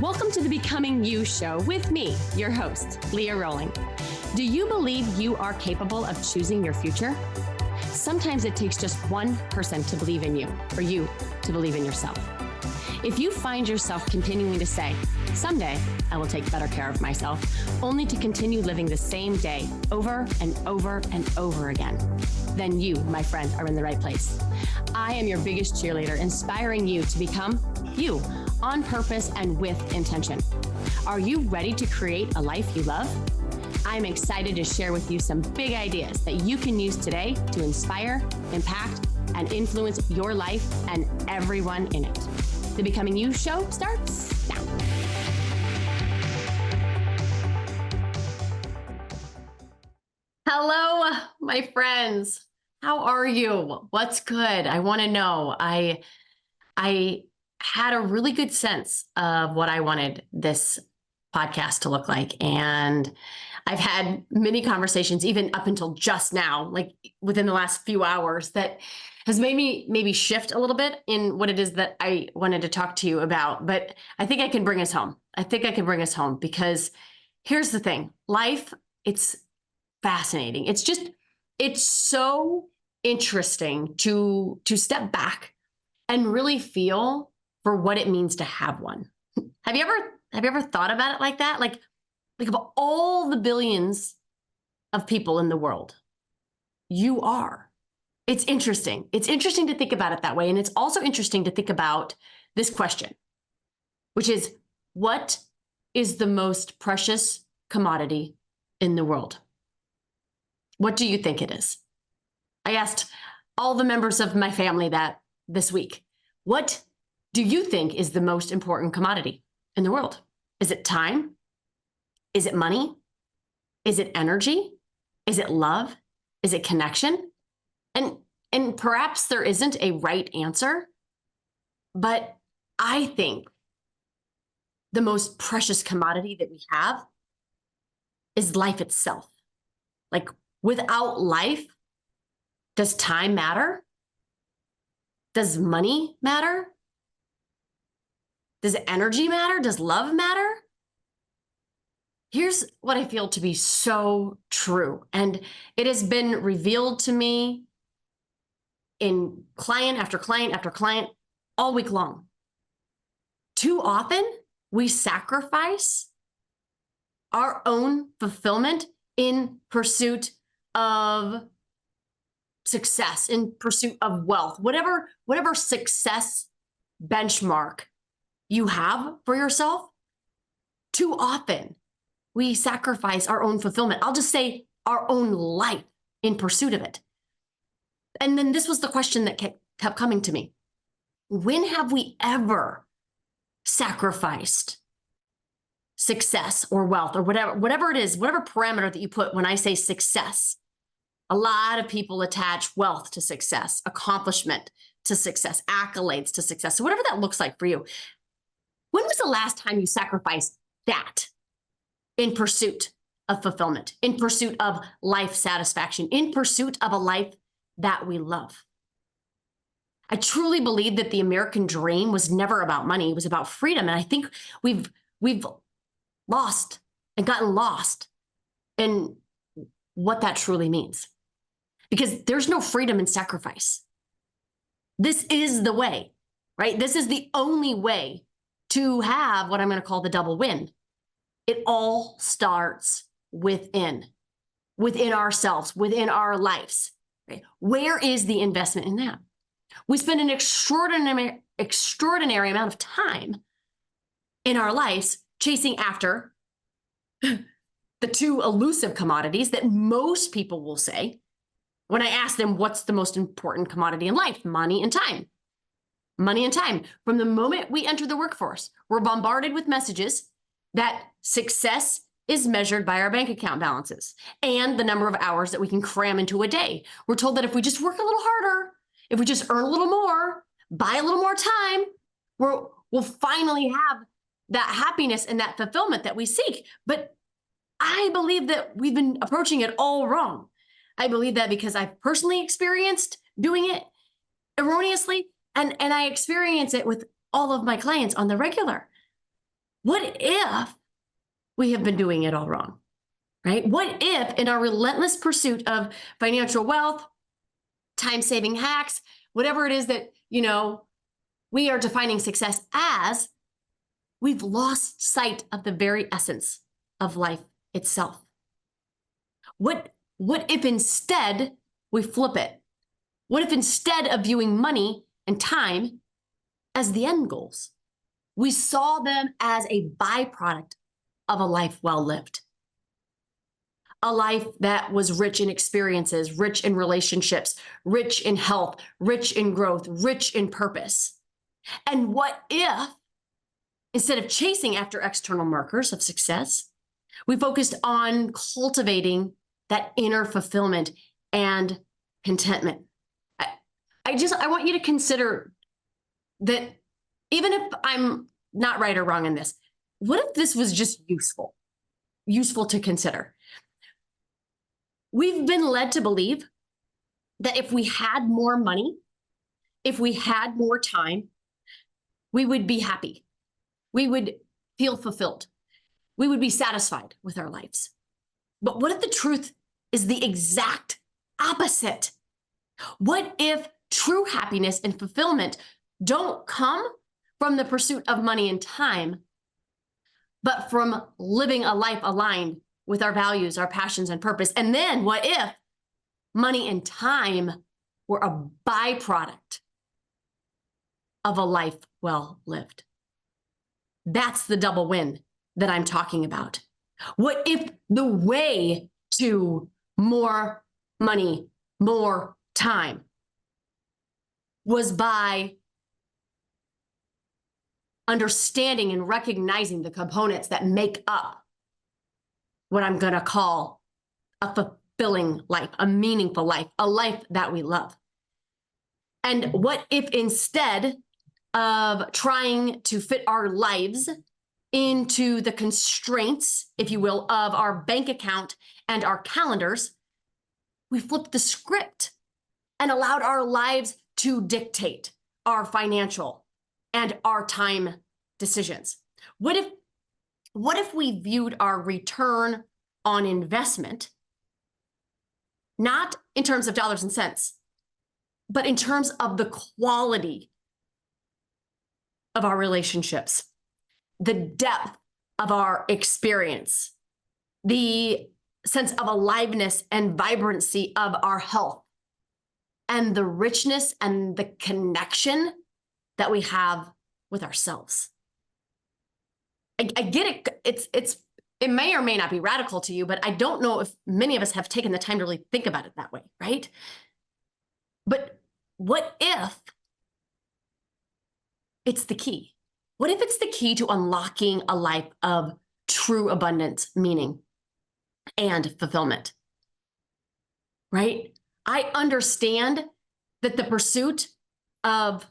Welcome to the Becoming You show with me, your host, Leah Rowling. Do you believe you are capable of choosing your future? Sometimes it takes just one person to believe in you, or you to believe in yourself. If you find yourself continuing to say, someday I will take better care of myself, only to continue living the same day over and over and over again, then you, my friend, are in the right place. I am your biggest cheerleader, inspiring you to become you on purpose and with intention. Are you ready to create a life you love? I'm excited to share with you some big ideas that you can use today to inspire, impact, and influence your life and everyone in it. The Becoming You show starts now. Hello, my friends. How are you? What's good? I want to know. I had a really good sense of what I wanted this podcast to look like. And I've had many conversations, even up until just now, like within the last few hours, that has made me maybe shift a little bit in what it is that I wanted to talk to you about. But I think I can bring us home. Because here's the thing. Life, it's fascinating. It's so interesting to step back and really feel for what it means to have one. Have you ever thought about it like that? Like of all the billions of people in the world, you are. It's interesting. It's interesting to think about it that way. And it's also interesting to think about this question, which is, what is the most precious commodity in the world? What do you think it is? I asked all the members of my family that this week. What do you think is the most important commodity in the world? Is it time? Is it money? Is it energy? Is it love? Is it connection? And perhaps there isn't a right answer, but I think the most precious commodity that we have is life itself. Like, without life, does time matter? Does money matter? Does energy matter? Does love matter? Here's what I feel to be so true. And it has been revealed to me in client after client after client all week long. Too often, we sacrifice our own fulfillment in pursuit of success, in pursuit of wealth, whatever success benchmark you have for yourself. Too often, we sacrifice our own fulfillment. I'll just say our own life in pursuit of it. And then this was the question that kept coming to me. When have we ever sacrificed success or wealth or whatever it is, whatever parameter that you put when I say success? A lot of people attach wealth to success, accomplishment to success, accolades to success. So whatever that looks like for you. When was the last time you sacrificed that in pursuit of fulfillment, in pursuit of life satisfaction, in pursuit of a life that we love? I truly believe that the American dream was never about money. It was about freedom. And I think we've lost and gotten lost in what that truly means. Because there's no freedom in sacrifice. This is the way, right? This is the only way to have what I'm going to call the double win. It all starts within ourselves, within our lives. Right? Where is the investment in that? We spend an extraordinary amount of time in our lives chasing after the two elusive commodities that most people will say when I ask them what's the most important commodity in life: money and time. Money and time. From the moment we enter the workforce, we're bombarded with messages that success is measured by our bank account balances and the number of hours that we can cram into a day. We're told that if we just work a little harder, if we just earn a little more, buy a little more time, we'll finally have that happiness and that fulfillment that we seek. But I believe that we've been approaching it all wrong. I believe that because I've personally experienced doing it erroneously, and I experience it with all of my clients on the regular. What if we have been doing it all wrong, right? What if in our relentless pursuit of financial wealth, time-saving hacks, whatever it is that, we are defining success as, we've lost sight of the very essence of life itself? What if instead we flip it? What if instead of viewing money and time as the end goals, we saw them as a byproduct of a life well lived? A life that was rich in experiences, rich in relationships, rich in health, rich in growth, rich in purpose. And what if, instead of chasing after external markers of success, we focused on cultivating that inner fulfillment and contentment? I want you to consider that even if I'm not right or wrong in this, what if this was just useful to consider? We've been led to believe that if we had more money, if we had more time, we would be happy. We would feel fulfilled. We would be satisfied with our lives. But what if the truth is the exact opposite? What if true happiness and fulfillment don't come from the pursuit of money and time, but from living a life aligned with our values, our passions, and purpose? And then what if money and time were a byproduct of a life well lived? That's the double win that I'm talking about. What if the way to more money, more time was by understanding and recognizing the components that make up what I'm going to call a fulfilling life, a meaningful life, a life that we love? And what if instead of trying to fit our lives into the constraints, if you will, of our bank account and our calendars, we flipped the script and allowed our lives to dictate our financial and our time decisions? What if we viewed our return on investment not in terms of dollars and cents, but in terms of the quality of our relationships, the depth of our experience, the sense of aliveness and vibrancy of our health, and the richness and the connection that we have with ourselves? I get it. It may or may not be radical to you, but I don't know if many of us have taken the time to really think about it that way, right? But what if it's the key? What if it's the key to unlocking a life of true abundance, meaning, and fulfillment? Right? I understand that the pursuit of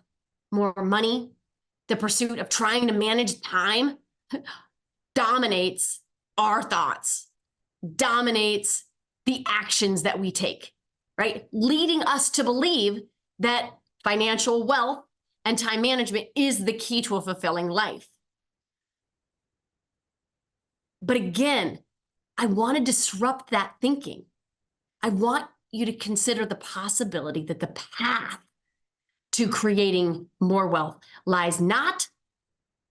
more money, the pursuit of trying to manage time, dominates our thoughts, dominates the actions that we take, right? Leading us to believe that financial wealth and time management is the key to a fulfilling life. But again, I want to disrupt that thinking. I want you to consider the possibility that the path to creating more wealth lies not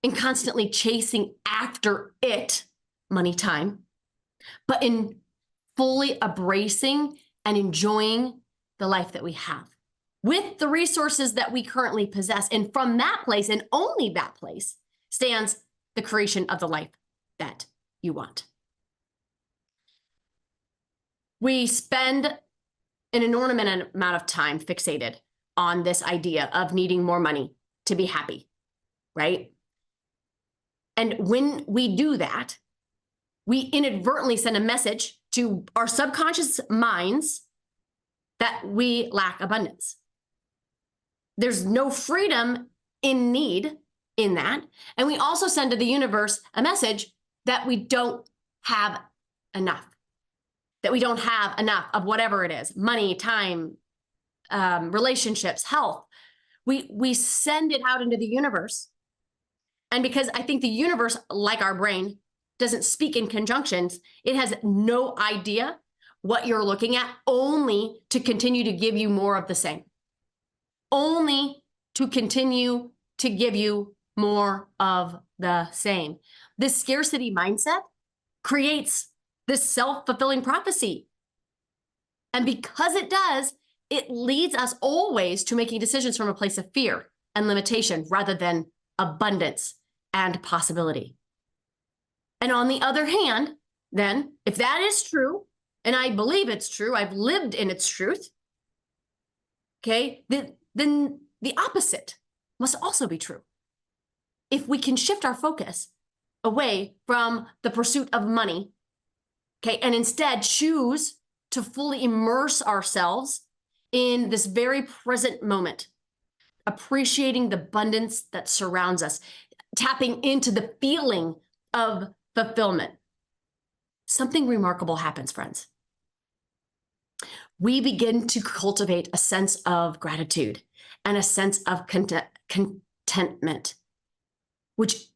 in constantly chasing after it, money, time, but in fully embracing and enjoying the life that we have with the resources that we currently possess. And from that place, and only that place, stands the creation of the life that you want. We spend an inordinate amount of time fixated on this idea of needing more money to be happy, right? And when we do that, we inadvertently send a message to our subconscious minds that we lack abundance. There's no freedom in need in that. And we also send to the universe a message that we don't have enough, that we don't have enough of whatever it is, money, time, relationships, health. We send it out into the universe. And because I think the universe, like our brain, doesn't speak in conjunctions, it has no idea what you're looking at, only to continue to give you more of the same. Only to continue to give you more of the same. This scarcity mindset creates this self-fulfilling prophecy. And because it does, it leads us always to making decisions from a place of fear and limitation rather than abundance and possibility. And on the other hand, then, if that is true, and I believe it's true, I've lived in its truth, okay, then the opposite must also be true. If we can shift our focus away from the pursuit of money, okay, and instead choose to fully immerse ourselves in this very present moment, appreciating the abundance that surrounds us, tapping into the feeling of fulfillment, something remarkable happens, friends. We begin to cultivate a sense of gratitude and a sense of contentment, which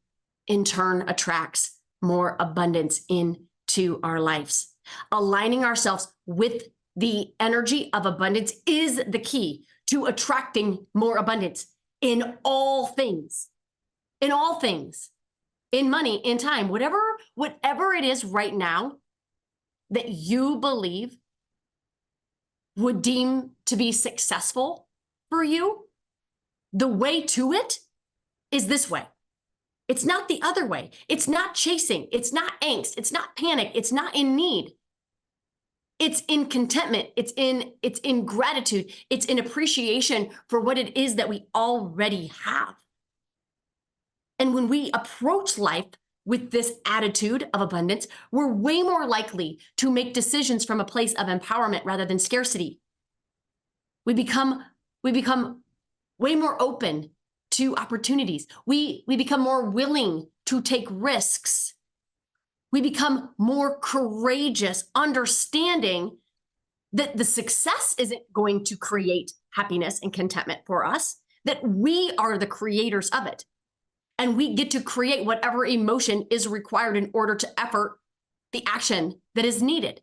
in turn attracts more abundance into our lives. Aligning ourselves with the energy of abundance is the key to attracting more abundance in all things, in money, in time, whatever it is right now that you believe would deem to be successful for you. The way to it is this way. It's not the other way. It's not chasing. It's not angst. It's not panic. It's not in need. It's in contentment. It's in gratitude. It's in appreciation for what it is that we already have. And when we approach life with this attitude of abundance, we're way more likely to make decisions from a place of empowerment rather than scarcity. We become way more open to opportunities. We become more willing to take risks. We become more courageous, understanding that the success isn't going to create happiness and contentment for us, that we are the creators of it. And we get to create whatever emotion is required in order to effort the action that is needed.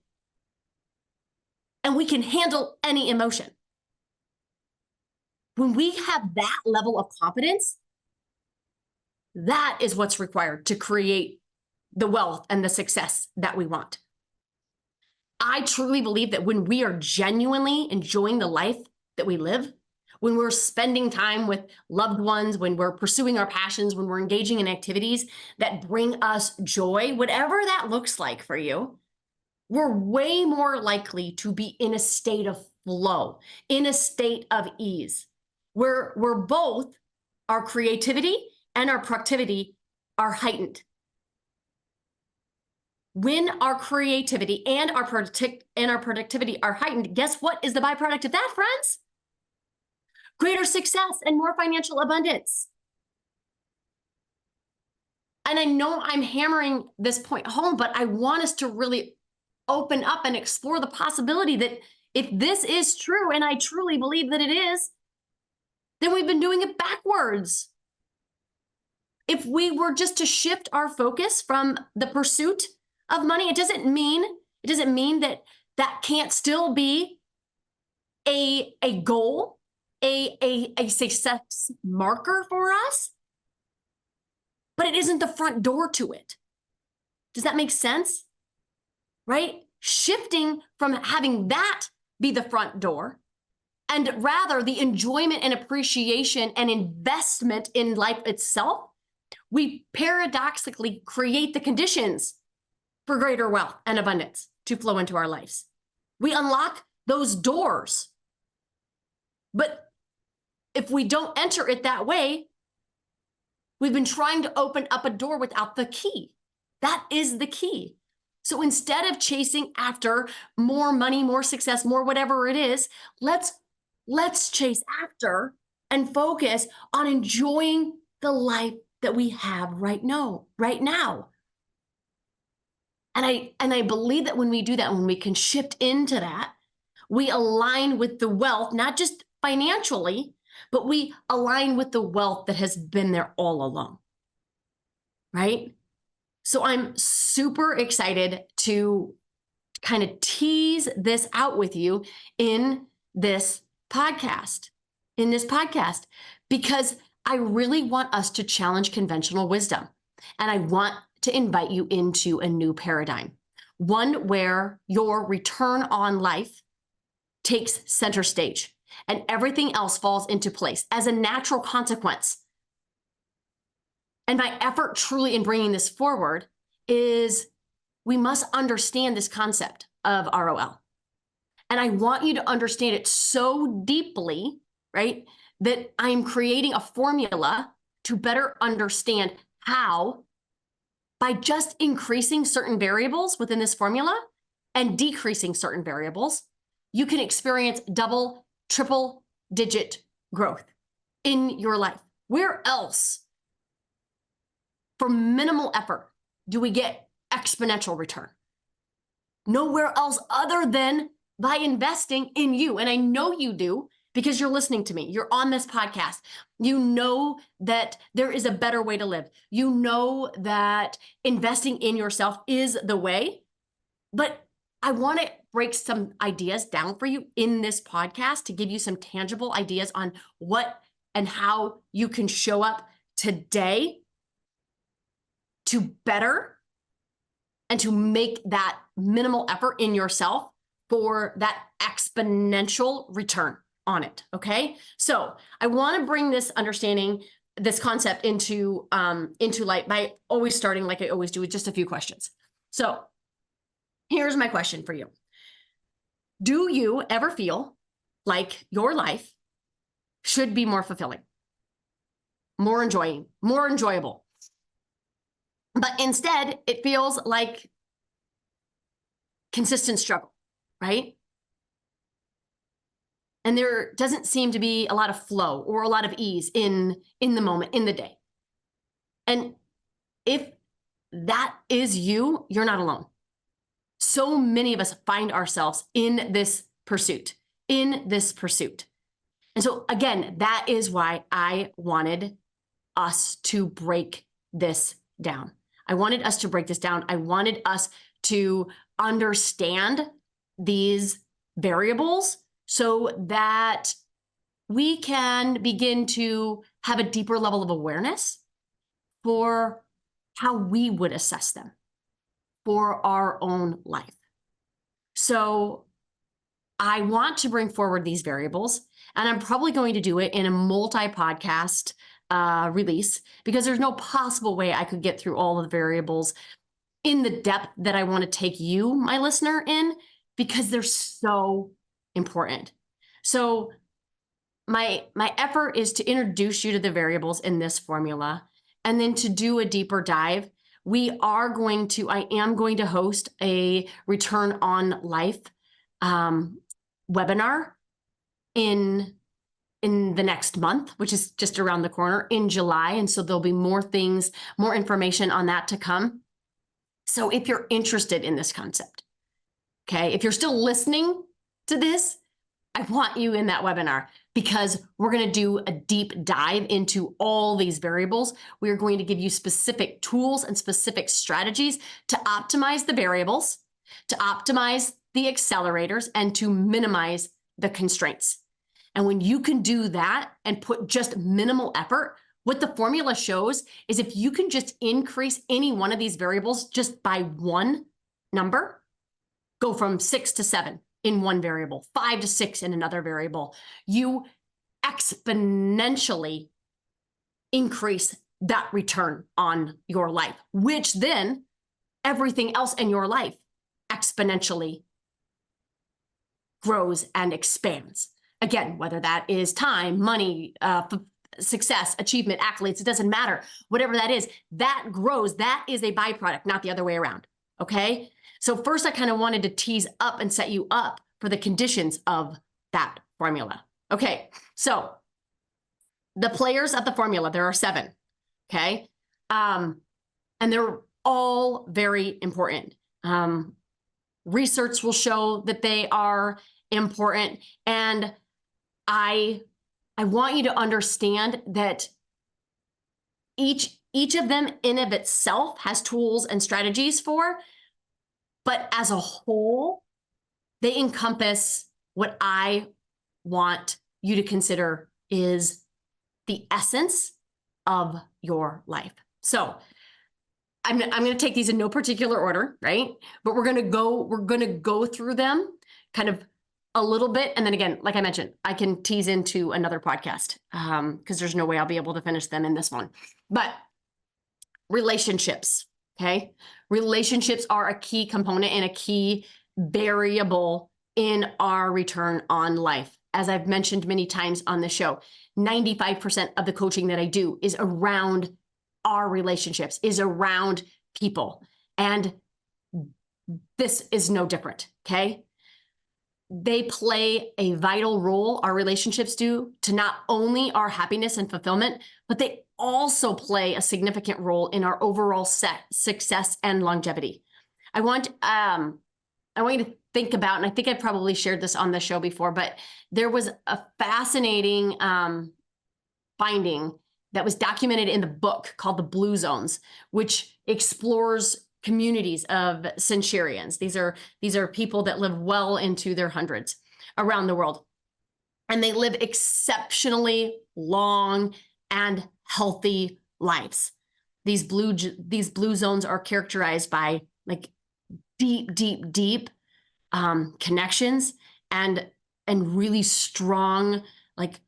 And we can handle any emotion. When we have that level of confidence, that is what's required to create the wealth and the success that we want. I truly believe that when we are genuinely enjoying the life that we live, when we're spending time with loved ones, when we're pursuing our passions, when we're engaging in activities that bring us joy, whatever that looks like for you, we're way more likely to be in a state of flow, in a state of ease, where both our creativity and our productivity are heightened. When our creativity and our productivity are heightened, guess what is the byproduct of that, friends? Greater success and more financial abundance. And I know I'm hammering this point home, but I want us to really open up and explore the possibility that if this is true, and I truly believe that it is, then we've been doing it backwards. If we were just to shift our focus from the pursuit of money, it doesn't mean that that can't still be a goal, a success marker for us, but it isn't the front door to it. Does that make sense? Right? Shifting from having that be the front door, and rather the enjoyment and appreciation and investment in life itself, we paradoxically create the conditions for greater wealth and abundance to flow into our lives. We unlock those doors. But if we don't enter it that way, we've been trying to open up a door without the key. That is the key. So instead of chasing after more money, more success, more whatever it is, let's chase after and focus on enjoying the life that we have right now. And I believe that when we do that, when we can shift into that, we align with the wealth, not just financially, but we align with the wealth that has been there all along. right? So I'm super excited to kind of tease this out with you in this podcast, because I really want us to challenge conventional wisdom. And I want to invite you into a new paradigm, one where your return on life takes center stage and everything else falls into place as a natural consequence. And my effort truly in bringing this forward is we must understand this concept of ROL. And I want you to understand it so deeply, right, that I'm creating a formula to better understand how, by just increasing certain variables within this formula and decreasing certain variables, you can experience double, triple digit growth in your life. Where else, for minimal effort, do we get exponential return? Nowhere else other than by investing in you. And I know you do because you're listening to me. You're on this podcast. You know that there is a better way to live. You know that investing in yourself is the way. But I want to break some ideas down for you in this podcast to give you some tangible ideas on what and how you can show up today to better and to make that minimal effort in yourself for that exponential return on it. Okay. So I want to bring this understanding, this concept into light by always starting, like I always do, with just a few questions. So here's my question for you. Do you ever feel like your life should be more fulfilling, more enjoyable? But instead, it feels like consistent struggle, right? And there doesn't seem to be a lot of flow or a lot of ease in the moment, in the day. And if that is you, you're not alone. So many of us find ourselves in this pursuit. And so again, that is why I wanted us to break this down. I wanted us to understand these variables so that we can begin to have a deeper level of awareness for how we would assess them for our own life. So I want to bring forward these variables, and I'm probably going to do it in a multi-podcast release, because there's no possible way I could get through all of the variables in the depth that I want to take you, my listener, in, because they're so important. So my effort is to introduce you to the variables in this formula, and then to do a deeper dive. I am going to host a return on life webinar in the next month, which is just around the corner, in July. And so there'll be more information on that to come. So if you're interested in this concept, okay, if you're still listening to this, I want you in that webinar, because we're going to do a deep dive into all these variables. We are going to give you specific tools and specific strategies to optimize the variables, to optimize the accelerators, and to minimize the constraints. And when you can do that and put just minimal effort, what the formula shows is if you can just increase any one of these variables just by one number, go from 6 to 7 in one variable, 5 to 6 in another variable, you exponentially increase that return on your life, which then everything else in your life exponentially grows and expands. Again, whether that is time, money, success, achievement, accolades, it doesn't matter. Whatever that is, that grows. That is a byproduct, not the other way around. Okay. So first, I kind of wanted to tease up and set you up for the conditions of that formula. Okay. So the players of the formula, there are 7. Okay. And they're all very important. Research will show that they are important. And I want you to understand that each each of them in of itself has tools and strategies for, but as a whole, they encompass what I want you to consider is the essence of your life. So I'm going to take these in no particular order, right? But we're going to go through them kind of a little bit. And then again, like I mentioned, I can tease into another podcast because there's no way I'll be able to finish them in this one. But relationships, okay? Relationships are a key component and a key variable in our return on life. As I've mentioned many times on the show, 95% of the coaching that I do is around our relationships, is around people. And this is no different, okay? They play a vital role, our relationships do, to not only our happiness and fulfillment, but they also play a significant role in our overall success and longevity. I want you to think about, and I think I probably shared this on the show before, but there was a fascinating finding that was documented in the book called The Blue Zones, which explores communities of centurions. These are people that live well into their hundreds around the world. And they live exceptionally long and healthy lives. These blue zones are characterized by like deep connections and really strong like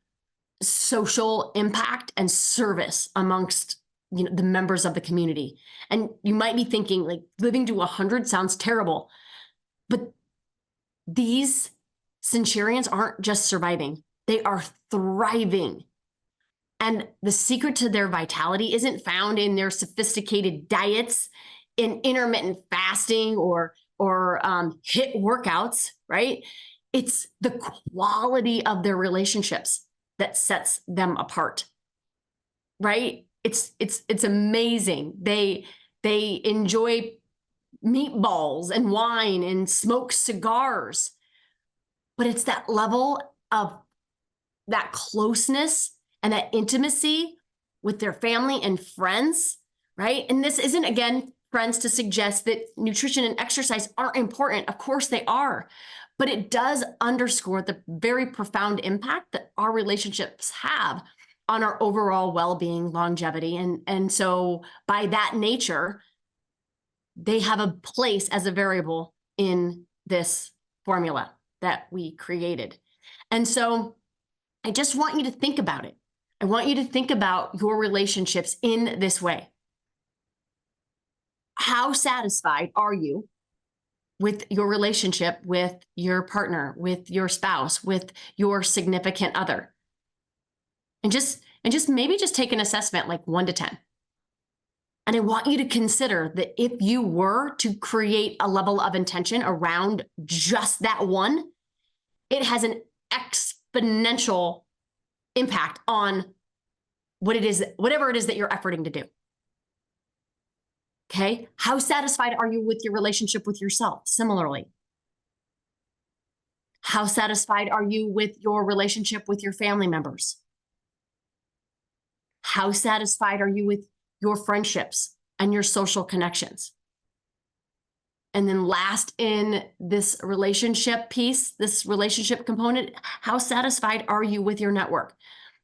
social impact and service amongst the members of the community. And you might be thinking like living to 100 sounds terrible, but these centurions aren't just surviving, they are thriving. And the secret to their vitality isn't found in their sophisticated diets, in intermittent fasting or HIIT workouts, right? It's the quality of their relationships that sets them apart, right? It's amazing. They enjoy meatballs and wine and smoke cigars, but it's that level of that closeness and that intimacy with their family and friends, right? And this isn't, again, friends, to suggest that nutrition and exercise aren't important. Of course they are, but it does underscore the very profound impact that our relationships have on our overall well-being, longevity. And so by that nature, they have a place as a variable in this formula that we created. And so I just want you to think about it. I want you to think about your relationships in this way. How satisfied are you with your relationship with your partner, with your spouse, with your significant other? And just maybe just take an assessment like 1 to 10. And I want you to consider that if you were to create a level of intention around just that one, it has an exponential impact on whatever it is that you're efforting to do. Okay? How satisfied are you with your relationship with yourself? Similarly, how satisfied are you with your relationship with your family members? How satisfied are you with your friendships and your social connections? And then last in this relationship piece, this relationship component, how satisfied are you with your network?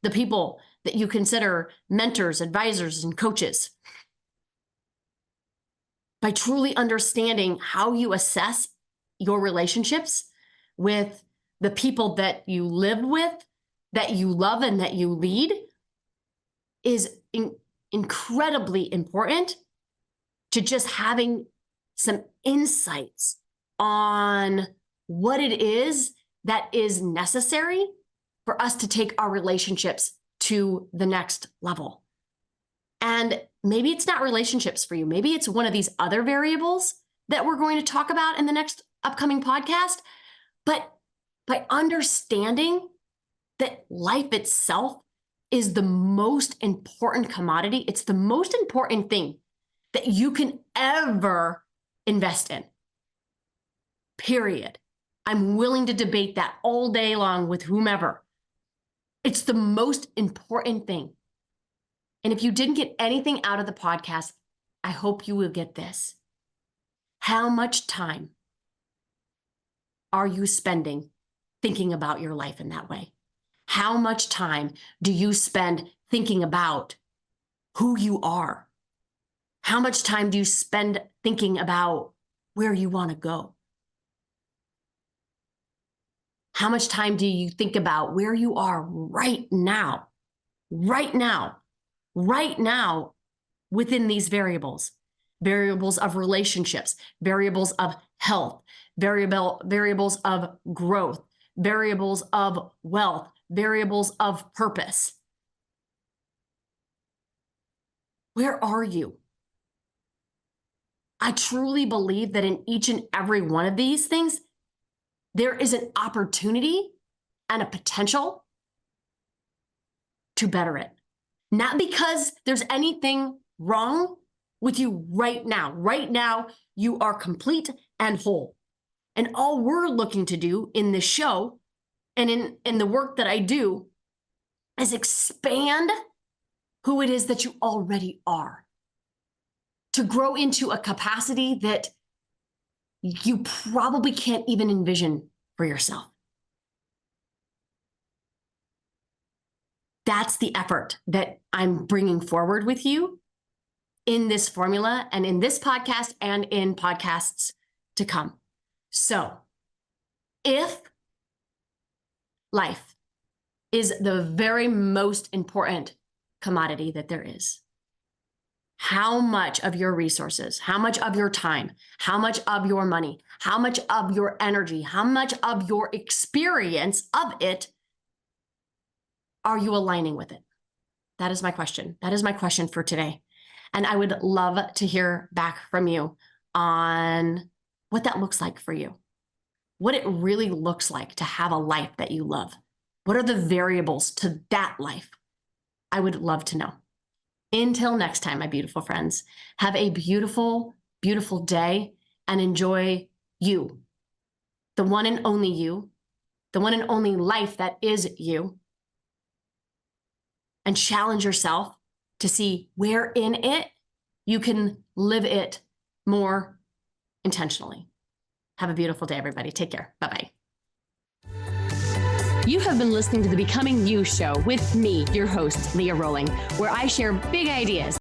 The people that you consider mentors, advisors, and coaches. By truly understanding how you assess your relationships with the people that you live with, that you love, and that you lead is incredibly important to just having some insights on what it is that is necessary for us to take our relationships to the next level. And maybe it's not relationships for you. Maybe it's one of these other variables that we're going to talk about in the next upcoming podcast. But by understanding that life itself is the most important commodity, it's the most important thing that you can ever invest in. Period. I'm willing to debate that all day long with whomever. It's the most important thing. And if you didn't get anything out of the podcast, I hope you will get this. How much time are you spending thinking about your life in that way? How much time do you spend thinking about who you are? How much time do you spend thinking about where you want to go? How much time do you think about where you are right now? Right now, right now, within these variables of relationships, variables of health, variables of growth, variables of wealth, variables of purpose. Where are you? I truly believe that in each and every one of these things, there is an opportunity and a potential to better it. Not because there's anything wrong with you right now. Right now, you are complete and whole. And all we're looking to do in this show and in the work that I do is expand who it is that you already are, to grow into a capacity that you probably can't even envision for yourself. That's the effort that I'm bringing forward with you in this formula and in this podcast and in podcasts to come. So if life is the very most important commodity that there is, how much of your resources, how much of your time, how much of your money, how much of your energy, how much of your experience of it are you aligning with it? That is my question. That is my question for today. And I would love to hear back from you on what that looks like for you, what it really looks like to have a life that you love. What are the variables to that life? I would love to know. Until next time, my beautiful friends, have a beautiful, beautiful day and enjoy you, the one and only you, the one and only life that is you, and challenge yourself to see where in it you can live it more intentionally. Have a beautiful day, everybody. Take care. Bye-bye. You have been listening to the Becoming You show with me, your host, Leah Rolling, where I share big ideas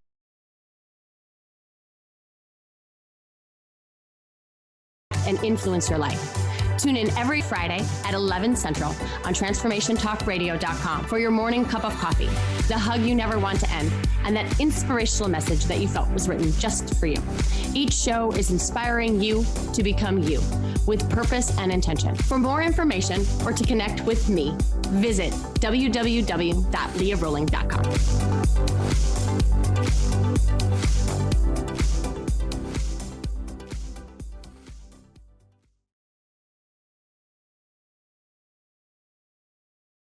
and influence your life. Tune in every Friday at 11 Central on transformationtalkradio.com for your morning cup of coffee, the hug you never want to end, and that inspirational message that you felt was written just for you. Each show is inspiring you to become you with purpose and intention. For more information or to connect with me, visit www.leahrolling.com.